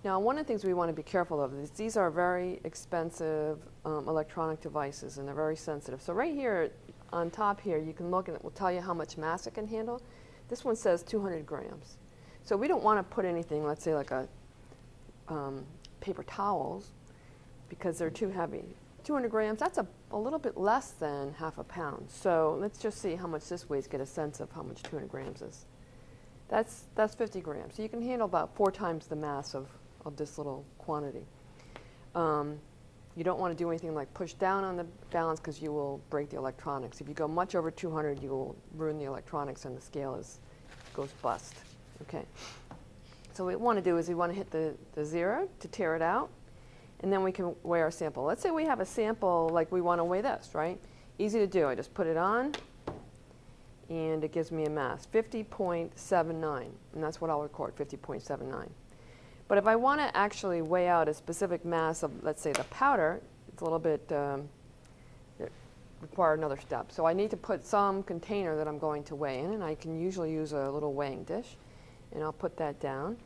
Now, one of the things we want to be careful of is these are very expensive electronic devices, and they're very sensitive. So right here on top here, you can look and it will tell you how much mass it can handle. This one says 200 grams. So we don't want to put anything, let's say like a paper towels, because they're too heavy. 200 grams, that's a little bit less than half a pound. So let's just see how much this weighs, get a sense of how much 200 grams is. That's 50 grams. So you can handle about 4 times the mass of this little quantity. You don't want to do anything like push down on the balance because you will break the electronics. If you go much over 200, you will ruin the electronics and the scale goes bust. Okay. So what we want to do is we want to hit the 0 to tear it out, and then we can weigh our sample. Let's say we have a sample like we want to weigh this, right? Easy to do. I just put it on, and it gives me a mass, 50.79, and that's what I'll record, 50.79. But if I want to actually weigh out a specific mass of, let's say, the powder, it's a little bit, it requires another step. So I need to put some container that I'm going to weigh in, and I can usually use a little weighing dish, and I'll put that down.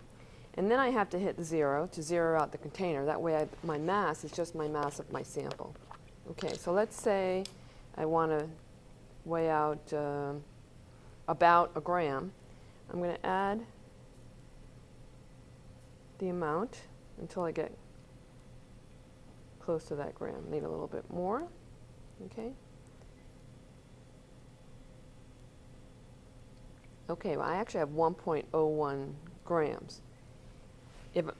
And then I have to hit 0 to zero out the container. That way my mass is just my mass of my sample. Okay, so let's say I want to weigh out about a gram. I'm going to add the amount until I get close to that gram. Need a little bit more. Okay. Okay, well, I actually have 1.01 grams.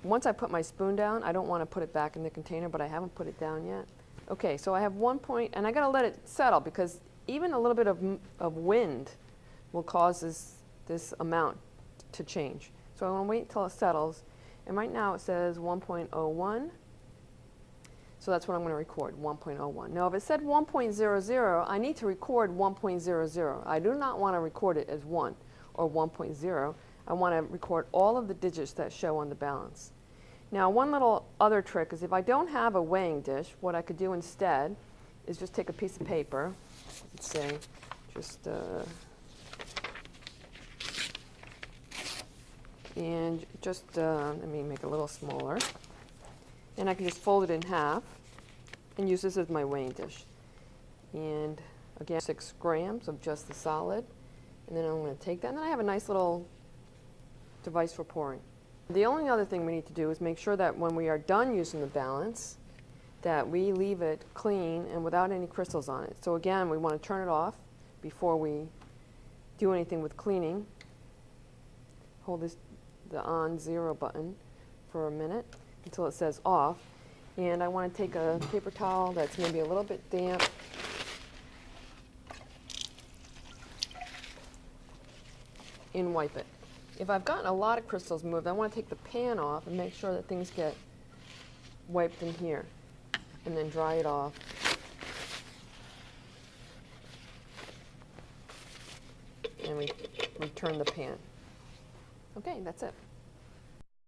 Once I put my spoon down, I don't want to put it back in the container, but I haven't put it down yet. Okay, so I have 1 point, and I got to let it settle because even a little bit of wind will cause this amount to change. So I want to wait until it settles. And right now it says 1.01, so that's what I'm going to record, 1.01. Now if it said 1.00, I need to record 1.00. I do not want to record it as 1 or 1.0. I want to record all of the digits that show on the balance. Now one little other trick is if I don't have a weighing dish, what I could do instead is just take a piece of paper, let's say just and just let me make it a little smaller, and I can just fold it in half and use this as my weighing dish. And again, 6 grams of just the solid, and then I'm going to take that, and then I have a nice little device for pouring. The only other thing we need to do is make sure that when we are done using the balance, that we leave it clean and without any crystals on it. So again, we want to turn it off before we do anything with cleaning. Hold the on 0 button for a minute until it says off, and I want to take a paper towel that's maybe a little bit damp and wipe it. If I've gotten a lot of crystals moved, I want to take the pan off and make sure that things get wiped in here, and then dry it off. And return the pan. Okay, that's it.